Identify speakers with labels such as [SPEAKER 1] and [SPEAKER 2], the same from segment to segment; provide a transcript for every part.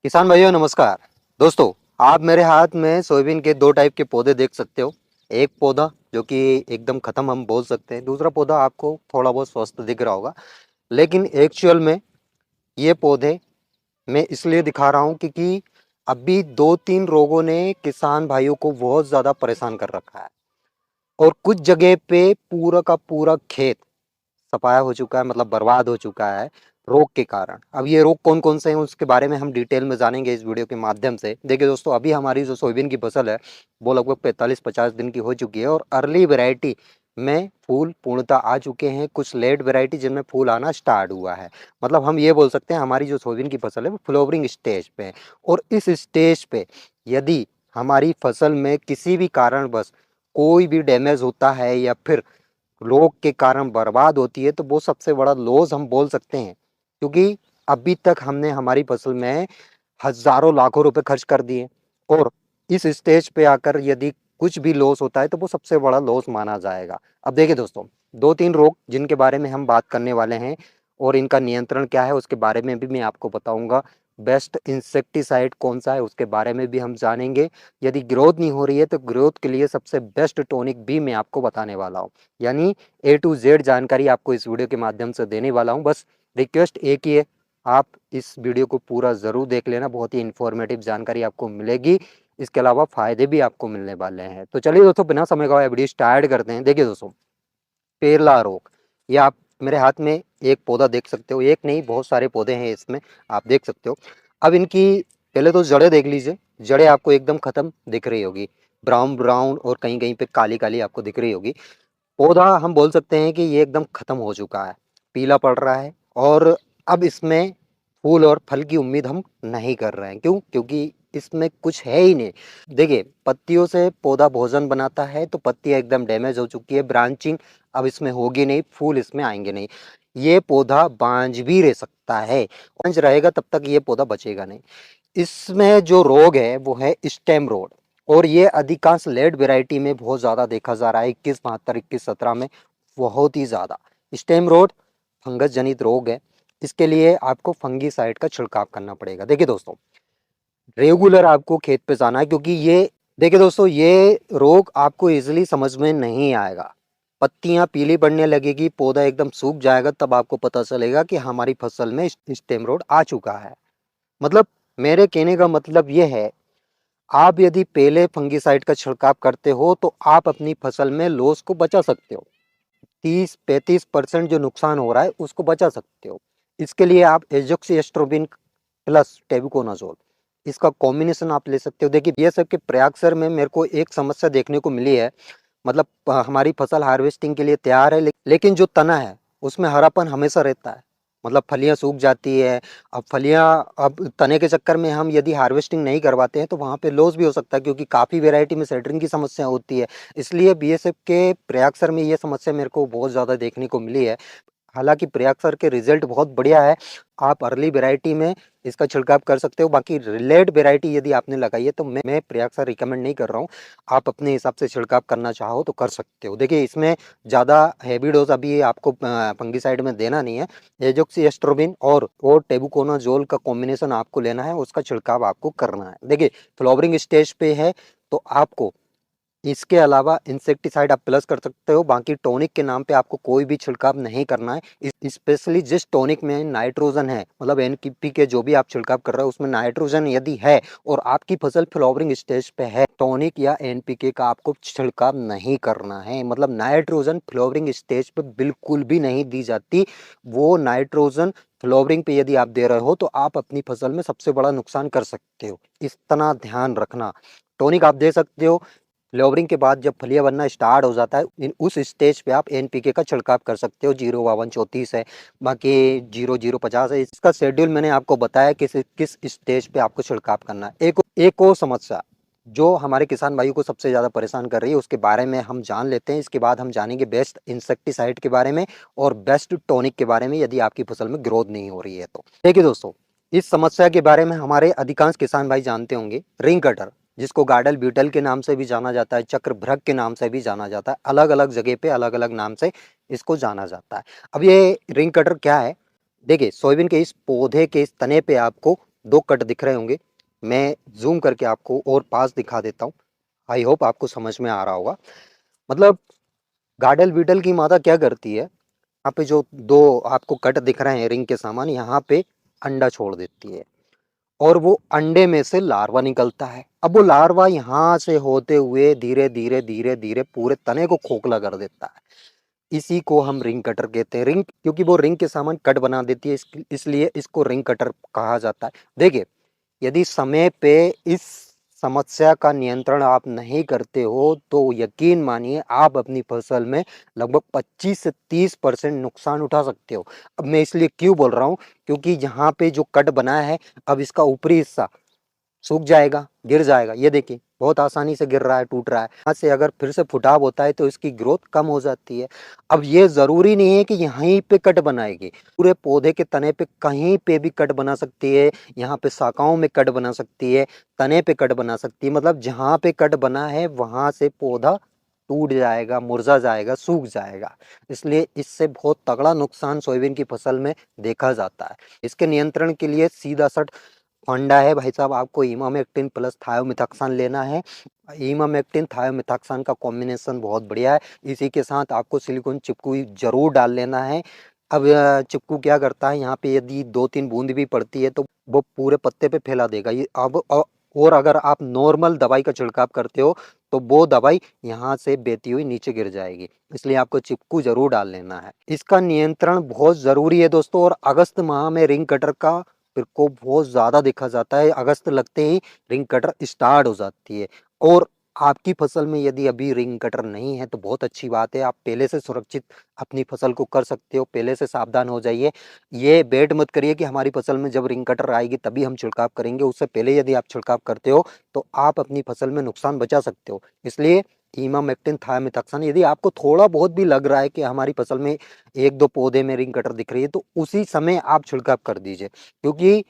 [SPEAKER 1] किसान भाइयों नमस्कार। दोस्तों, आप मेरे हाथ में सोयाबीन के दो टाइप के पौधे देख सकते हो। एक पौधा जो कि एकदम खत्म हम बोल सकते हैं, दूसरा पौधा आपको थोड़ा बहुत स्वस्थ दिख रहा होगा। लेकिन एक्चुअल में ये पौधे मैं इसलिए दिखा रहा हूँ क्योंकि अभी दो तीन रोगों ने किसान भाइयों को बहुत ज्यादा परेशान कर रखा है और कुछ जगह पे पूरा का पूरा खेत सफाया हो चुका है, मतलब बर्बाद हो चुका है रोग के कारण। अब ये रोग कौन कौन से हैं उसके बारे में हम डिटेल में जानेंगे इस वीडियो के माध्यम से। देखिए दोस्तों, अभी हमारी जो सोयाबीन की फसल है वो लगभग 45-50 दिन की हो चुकी है और अर्ली वैरायटी में फूल पूर्णतः आ चुके हैं। कुछ लेट वैरायटी जिनमें फूल आना स्टार्ट हुआ है। मतलब हम ये बोल सकते हैं हमारी जो सोयाबीन की फसल है वो फ्लावरिंग स्टेज पे है। और इस स्टेज पे यदि हमारी फसल में किसी भी कारणवश कोई भी डैमेज होता है या फिर रोग के कारण बर्बाद होती है तो वो सबसे बड़ा लॉस हम बोल सकते हैं। क्योंकि अभी तक हमने हमारी फसल में हजारों लाखों रुपए खर्च कर दिए और इस स्टेज पे आकर यदि कुछ भी लॉस होता है तो वो सबसे बड़ा लॉस माना जाएगा। अब देखिए दोस्तों, दो तीन रोग जिनके बारे में हम बात करने वाले हैं और इनका नियंत्रण क्या है उसके बारे में भी मैं आपको बताऊंगा। बेस्ट इंसेक्टिसाइड कौन सा है उसके बारे में भी हम जानेंगे। यदि ग्रोथ नहीं हो रही है तो ग्रोथ के लिए सबसे बेस्ट टॉनिक भी मैं आपको बताने वाला हूँ। यानी ए टू जेड जानकारी आपको इस वीडियो के माध्यम से देने वाला हूँ। बस रिक्वेस्ट एक ही है, आप इस वीडियो को पूरा ज़रूर देख लेना, बहुत ही इन्फॉर्मेटिव जानकारी आपको मिलेगी। इसके अलावा फ़ायदे भी आपको मिलने वाले हैं। तो चलिए दोस्तों, बिना समय गवाए वीडियो स्टार्ट करते हैं। देखिए दोस्तों, पेरला रोग, ये आप मेरे हाथ में एक पौधा देख सकते हो। एक नहीं, बहुत सारे पौधे हैं इसमें, आप देख सकते हो। अब इनकी पहले तो जड़ें देख लीजिए। जड़ें आपको एकदम ख़त्म दिख रही होगी, ब्राउन ब्राउन और कहीं कहीं पे काली काली आपको दिख रही होगी। पौधा हम बोल सकते हैं कि ये एकदम खत्म हो चुका है, पीला पड़ रहा है और अब इसमें फूल और फल की उम्मीद हम नहीं कर रहे हैं। क्यों? क्योंकि इसमें कुछ है ही नहीं। देखिए, पत्तियों से पौधा भोजन बनाता है तो पत्तियां एकदम डैमेज हो चुकी है, ब्रांचिंग अब इसमें होगी नहीं, फूल इसमें आएंगे नहीं। ये पौधा बांझ भी रह सकता है, बांझ रहेगा तब तक ये पौधा बचेगा नहीं। इसमें जो रोग है वो है स्टेम रोड और ये अधिकांश लेट वैरायटी में बहुत ज़्यादा देखा जा रहा है। 21-72, 21-17 में बहुत ही ज़्यादा स्टेम रोड फंगस जनित रोग है। इसके लिए आपको फंगीसाइड का छिड़काव करना पड़ेगा। देखिए दोस्तों, रेगुलर आपको खेत पे जाना है क्योंकि ये, देखिए दोस्तों, ये रोग आपको इजीली समझ में नहीं आएगा। पत्तियां पीली पड़ने लगेगी, पौधा एकदम सूख जाएगा, तब आपको पता चलेगा कि हमारी फसल में स्टेम रोड आ चुका है। मतलब मेरे कहने का मतलब ये है, आप यदि पहले फंगीसाइड का छिड़काव करते हो तो आप अपनी फसल में लॉस को बचा सकते हो। 30-35% जो नुकसान हो रहा है उसको बचा सकते हो। इसके लिए आप एजोक्सिस्ट्रोबिन प्लस टेबुकोनाजोल, इसका कॉम्बिनेशन आप ले सकते हो। देखिए, ये सब के प्रयागसर में मेरे को एक समस्या देखने को मिली है। मतलब हमारी फसल हार्वेस्टिंग के लिए तैयार है लेकिन जो तना है उसमें हरापन हमेशा रहता है। मतलब फलियां सूख जाती है। अब फलियां, अब तने के चक्कर में हम यदि हार्वेस्टिंग नहीं करवाते हैं तो वहाँ पे लॉस भी हो सकता है क्योंकि काफ़ी वेराइटी में सेटरिंग की समस्या होती है। इसलिए बीएसएफ के प्रयागसर में ये समस्या मेरे को बहुत ज़्यादा देखने को मिली है। हालांकि प्रयाग सर के रिजल्ट बहुत बढ़िया है। आप अर्ली वैरायटी में इसका छिड़काव कर सकते हो। बाकी लेट वैरायटी यदि आपने लगाई है तो मैं प्रयाग सर रिकमेंड नहीं कर रहा हूँ। आप अपने हिसाब से छिड़काव करना चाहो तो कर सकते हो। देखिए, इसमें ज़्यादा हैवी डोज अभी आपको फंगीसाइड में देना नहीं है। एजोक्सिस्ट्रोबिन और टेबुकोनाजोल का कॉम्बिनेशन आपको लेना है, उसका छिड़काव आपको करना है। देखिए, फ्लावरिंग स्टेज पे है तो आपको इसके अलावा इंसेक्टिसाइड आप प्लस कर सकते हो। बाकी टॉनिक के नाम पे आपको कोई भी छिड़काव नहीं करना है। स्पेशली जिस टॉनिक में नाइट्रोजन है, मतलब एनपीके के जो भी आप छिड़काव कर रहे हो उसमें नाइट्रोजन यदि है और आपकी फसल फ्लावरिंग स्टेज पे है, टॉनिक या एनपीके का आपको छिड़काव नहीं करना है। मतलब नाइट्रोजन फ्लावरिंग स्टेज पे बिल्कुल भी नहीं दी जाती। वो नाइट्रोजन फ्लावरिंग पे यदि आप दे रहे हो तो आप अपनी फसल में सबसे बड़ा नुकसान कर सकते हो। इतना ध्यान रखना। टॉनिक आप दे सकते हो, फ्लावरिंग के बाद जब फलियां बनना स्टार्ट हो जाता है उस स्टेज पे आप एनपीके का छिड़काव कर सकते हो। 05234 है, बाकी 0050 है। इसका शेड्यूल मैंने आपको बताया किस किस स्टेज पे आपको छिड़काव करना है। एक और समस्या जो हमारे किसान भाइयों को सबसे ज़्यादा परेशान कर रही है उसके बारे में हम जान लेते हैं। इसके बाद हम जानेंगे बेस्ट इंसेक्टिसाइड के बारे में और बेस्ट टॉनिक के बारे में यदि आपकी फसल में ग्रोथ नहीं हो रही है तो। देखिए दोस्तों, इस समस्या के बारे में हमारे अधिकांश किसान भाई जानते होंगे। रिंग कटर, जिसको गार्डल बीटल के नाम से भी जाना जाता है, चक्रभ्रक के नाम से भी जाना जाता है, अलग अलग जगह पे अलग अलग नाम से इसको जाना जाता है। अब ये रिंग कटर क्या है? देखिए, सोयाबीन के इस पौधे के इस तने पे आपको दो कट दिख रहे होंगे, मैं जूम करके आपको और पास दिखा देता हूँ। आई होप आपको समझ में आ रहा होगा। मतलब गाडल बीटल की मादा क्या करती है, यहाँ पे जो दो आपको कट दिख रहे हैं रिंग के सामान, यहाँ पे अंडा छोड़ देती है और वो अंडे में से लार्वा निकलता है। अब वो लार्वा यहाँ से होते हुए धीरे धीरे धीरे धीरे पूरे तने को खोखला कर देता है। इसी को हम रिंग कटर कहते हैं। रिंग, क्योंकि वो रिंग के सामान कट बना देती है, इसलिए इसको रिंग कटर कहा जाता है। देखिए, यदि समय पे इस समस्या का नियंत्रण आप नहीं करते हो तो यकीन मानिए आप अपनी फसल में लगभग 25 से 30% नुकसान उठा सकते हो। अब मैं इसलिए क्यों बोल रहा हूँ, क्योंकि यहाँ पे जो कट बना है, अब इसका ऊपरी हिस्सा सूख जाएगा, गिर जाएगा। ये देखिए बहुत आसानी से गिर रहा है, टूट रहा है। यहाँ से अगर फिर से फुटाव होता है तो इसकी ग्रोथ कम हो जाती है। अब ये जरूरी नहीं है कि यहीं पे कट बनाएगी, पूरे पौधे के तने पे कहीं पे भी कट बना सकती है। यहाँ पे शाखाओं में कट बना सकती है, तने पे कट बना सकती है। मतलब जहाँ पे कट बना है वहां से पौधा टूट जाएगा, मुरझा जाएगा, सूख जाएगा। इसलिए इससे बहुत तगड़ा नुकसान सोयाबीन की फसल में देखा जाता है। इसके नियंत्रण के लिए सीधा सट फंडा है भाई साहब, आपको इमामेक्टिन प्लस थायोमिथाक्सान लेना है। इमामेक्टिन थायोमिथाक्सान का कॉम्बिनेशन बहुत बढ़िया है। इसी के साथ आपको सिलिकॉन चिपकू जरूर डाल लेना है। अब चिपकू क्या करता है, यहाँ पे यदि 2-3 बूंद भी पड़ती है तो वो पूरे पत्ते पे फैला देगा। ये अब और अगर आप नॉर्मल दवाई का छिड़काव करते हो तो वो दवाई यहाँ से बहती हुई नीचे गिर जाएगी। इसलिए आपको चिपकू जरूर डाल लेना है। इसका नियंत्रण बहुत जरूरी है दोस्तों। और अगस्त माह में रिंग कटर का प्रकोप बहुत ज्यादा देखा जाता है। अगस्त लगते ही रिंग कटर स्टार्ट हो जाती है। और आपकी फसल में यदि अभी रिंग कटर नहीं है तो बहुत अच्छी बात है, आप पहले से सुरक्षित अपनी फसल को कर सकते हो। पहले से सावधान हो जाइए। ये बेट मत करिए कि हमारी फसल में जब रिंग कटर आएगी तभी हम छिड़काव करेंगे। उससे पहले यदि आप छिड़काव करते हो तो आप अपनी फसल में नुकसान बचा सकते हो। इसलिए इमामेक्टिन थायोमिथाक्सान, यदि आपको थोड़ा बहुत भी लग रहा है कि हमारी फसल में 1-2 पौधे में रिंग कटर दिख रही है तो उसी समय आप छिड़काव कर दीजिए। क्योंकि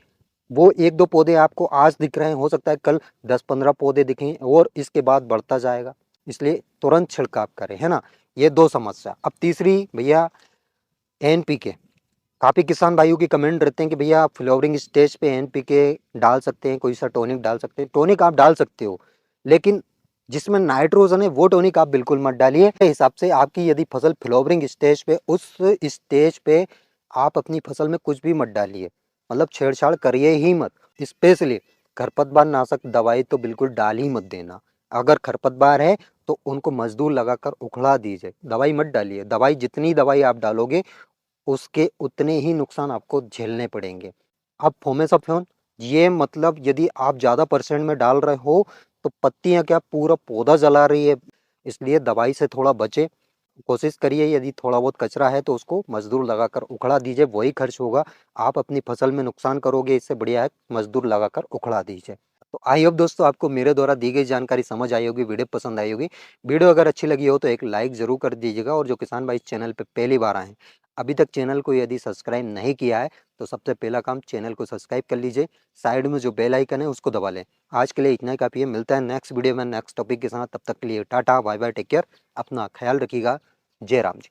[SPEAKER 1] वो 1-2 पौधे आपको आज दिख रहे हैं, हो सकता है कल 10-15 पौधे दिखें और इसके बाद बढ़ता जाएगा। इसलिए तुरंत छिड़काव करें, है ना। ये 2 समस्या। अब तीसरी भैया, एनपीके। काफी किसान भाइयों की कमेंट रहते हैं कि भैया आप फ्लावरिंग स्टेज पे एनपीके डाल सकते हैं, कोई सा टॉनिक डाल सकते हैं। टॉनिक आप डाल सकते हो, लेकिन जिसमें नाइट्रोजन है वो टॉनिक आप बिल्कुल मत डालिए। मेरे हिसाब से आपकी यदि फसल फ्लावरिंग स्टेज पे, उस स्टेज पे आप अपनी फसल में कुछ भी मत डालिए। मतलब छेड़छाड़ करिए ही मत। स्पेशली खरपतवार नाशक दवाई तो बिल्कुल डाल ही मत देना। अगर खरपतवार है तो उनको मजदूर लगाकर उखड़ा दीजिए, दवाई मत डालिए। दवाई, जितनी दवाई आप डालोगे उसके उतने ही नुकसान आपको झेलने पड़ेंगे। अब फोमेसाफियोन, ये मतलब यदि आप ज़्यादा परसेंट में डाल रहे हो तो पत्तियां क्या पूरा पौधा जला रही है। इसलिए दवाई से थोड़ा बचे। कोशिश करिए यदि थोड़ा बहुत कचरा है तो उसको मजदूर लगाकर उखड़ा दीजिए, वही खर्च होगा। आप अपनी फसल में नुकसान करोगे, इससे बढ़िया है मजदूर लगाकर उखड़ा दीजिए। तो आई होप दोस्तों आपको मेरे द्वारा दी गई जानकारी समझ आई होगी, वीडियो पसंद आई होगी। वीडियो अगर अच्छी लगी हो तो एक लाइक जरूर कर दीजिएगा। और जो किसान भाई इस चैनल पे पहली बार आए हैं, अभी तक चैनल को यदि सब्सक्राइब नहीं किया है तो सबसे पहला काम चैनल को सब्सक्राइब कर लीजिए। साइड में जो बेल आइकन है उसको दबा लें। आज के लिए इतना ही काफ़ी है। मिलता है नेक्स्ट वीडियो में नेक्स्ट टॉपिक के साथ। तब तक के लिए tata bye bye, take care, अपना ख्याल रखिएगा। जय राम जी।